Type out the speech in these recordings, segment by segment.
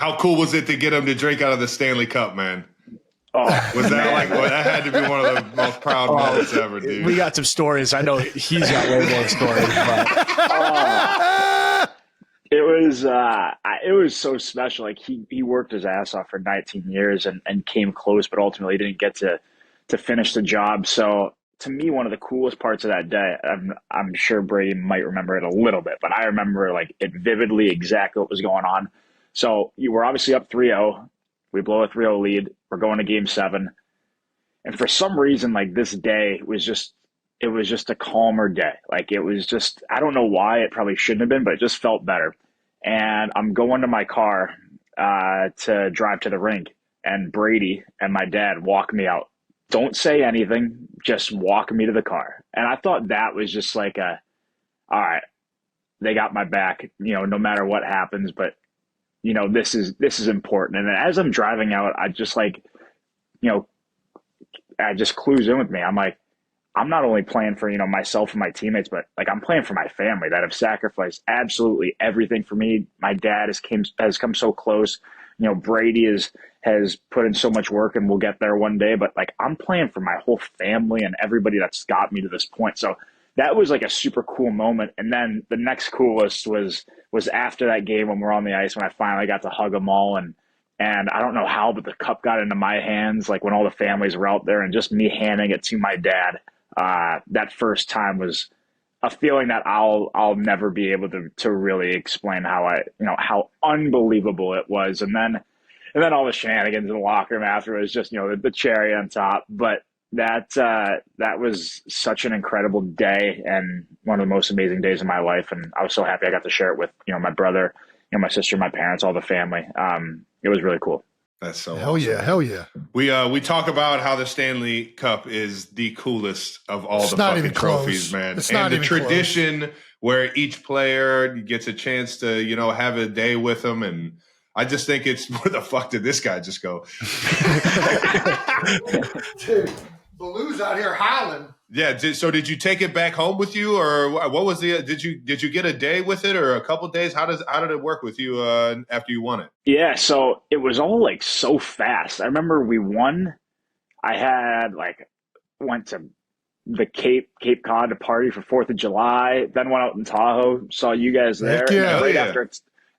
How cool was it to get him to drink out of the Stanley Cup, man? Oh, was that that had to be one of the most proud moments ever, dude. We got some stories. I know he's got way more stories. It was so special. Like he worked his ass off for 19 years and came close, but ultimately didn't get to finish the job. So to me, one of the coolest parts of that day, I'm sure Brady might remember it a little bit, but I remember like it vividly, exactly what was going on. So you were obviously up 3-0. We blow a 3-0 lead. We're going to game 7. And for some reason, like this day was just a calmer day. Like it was just, I don't know why, it probably shouldn't have been, but it just felt better. And I'm going to my car to drive to the rink, and Brady and my dad walk me out. Don't say anything, just walk me to the car. And I thought that was just like all right, they got my back, no matter what happens, but this is important. And as I'm driving out, I just I just clues in with me. I'm like, I'm not only playing for, myself and my teammates, but like I'm playing for my family that have sacrificed absolutely everything for me. My dad has come so close. Brady has put in so much work, and we'll get there one day, but like I'm playing for my whole family and everybody that's got me to this point. So that was like a super cool moment. And then the next coolest was after that game when we're on the ice, when I finally got to hug them all. And I don't know how, but the cup got into my hands, like when all the families were out there, and just me handing it to my dad. That first time was a feeling that I'll never be able to really explain how unbelievable it was. And then all the shenanigans in the locker room after was just, the cherry on top. But that was such an incredible day and one of the most amazing days of my life. And I was so happy I got to share it with, my brother, my sister, my parents, all the family. It was really cool. That's so hell awesome. Hell yeah. We talk about how the Stanley Cup is the coolest of all the fucking trophies, man. It's and not the even tradition close. Where each player gets a chance to, have a day with them. And I just think it's, where the fuck did this guy just go? Dude, Baloo's out here howling. Yeah. So did you take it back home with you, or what was did you get a day with it, or a couple of days? How did it work with you after you won it? Yeah. So it was all like so fast. I remember we won. I had went to the Cape Cod to party for 4th of July, then went out in Tahoe, saw you guys there. Yeah.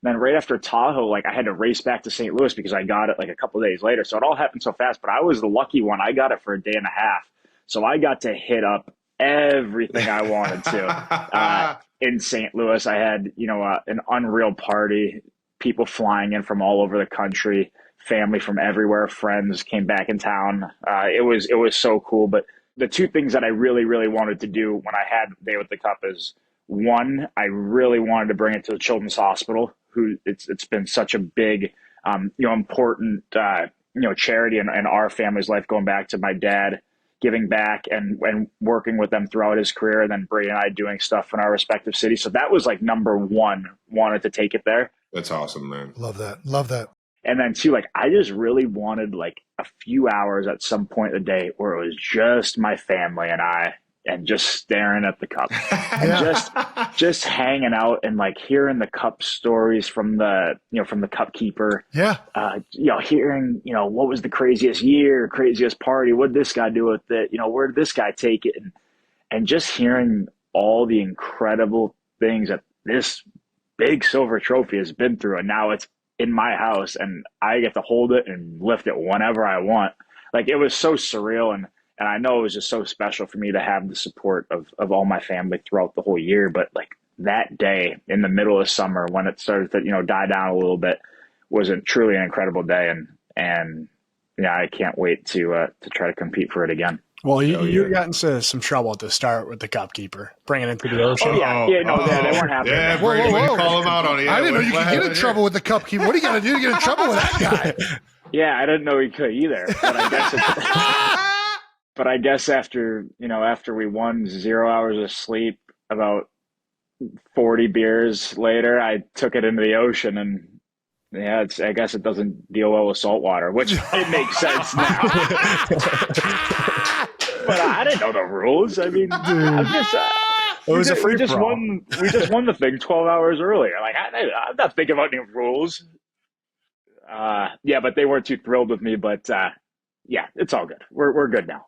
And right after Tahoe, I had to race back to St. Louis because I got it a couple of days later. So it all happened so fast, but I was the lucky one. I got it for a day and a half. So I got to hit up everything I wanted to in St. Louis. I had, an unreal party, people flying in from all over the country, family from everywhere, friends came back in town. It was so cool. But the two things that I really, really wanted to do when I had the day with the cup is, one, I really wanted to bring it to the Children's Hospital, who it's been such a big, important, charity in our family's life, going back to my dad giving back and working with them throughout his career, and then Brady and I doing stuff in our respective cities. So that was number one, wanted to take it there. That's awesome, man. Love that. And then two, I just really wanted a few hours at some point in the day where it was just my family and I, and just staring at the cup and just hanging out and hearing the cup stories from the cup keeper. Yeah. Hearing, what was the craziest year, craziest party? What did this guy do with it? Where did this guy take it? And just hearing all the incredible things that this big silver trophy has been through. And now it's in my house and I get to hold it and lift it whenever I want. It was so surreal. And I know it was just so special for me to have the support of all my family throughout the whole year. But that day in the middle of summer when it started to, die down a little bit was truly an incredible day. And I can't wait to try to compete for it again. Well, you got into some trouble at the start with the cup keeper, bringing it to the ocean. Oh, yeah. They weren't happy. Yeah, Brady, whoa. call him out on it. I didn't know you could get in trouble with the cup keeper. What are you going to do to get in trouble with that guy? Yeah, I didn't know he could either. But I guess after we won, 0 hours of sleep, about 40 beers later, I took it into the ocean, and I guess it doesn't deal well with salt water, which it makes sense now. But I didn't know the rules. I mean, I'm just it was a free we just won the thing 12 hours earlier. I'm not thinking about any rules. Yeah, but they weren't too thrilled with me. But yeah, it's all good. We're good now.